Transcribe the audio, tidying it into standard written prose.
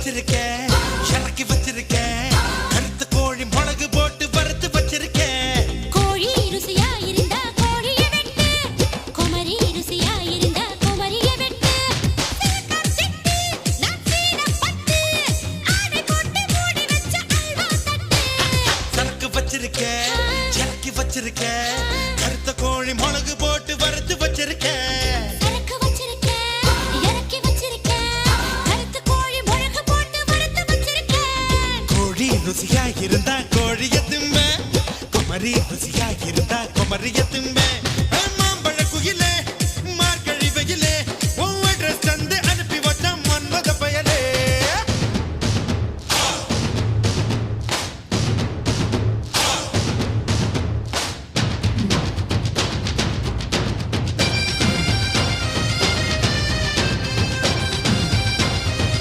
வச்சிருக்கேன் இறக்கி வச்சிருக்கேன் கருத்து கோழி மிளகு போட்டு வறுத்து வச்சிருக்கேன் கோழி ருசியா இருந்தா கோழியை வெட்டு குமரி ருசியா இருந்தா குமரியை வெட்டு சிட்டு நான் சீனப்பட்டு ஆடை போட்டு மூடி வச்ச அல்வா தட்டு சரக்கு வச்சிருக்கேன் இறக்கி வச்சிருக்கேன் கருத்து கோழி மிளகு போட்டு வறுத்து வச்சிருக்கேன் சரக்கு வச்சிருக்கேன் இறக்கி வச்சிருக்கேன் கருத்து கோழி மிளகு போட்டு வறுத்து வச்சிருக்கேன் கோழி ருசியா இருந்தா கோழிய திம்ப குமரி ருசியா இருந்தா குமரிய திம்ப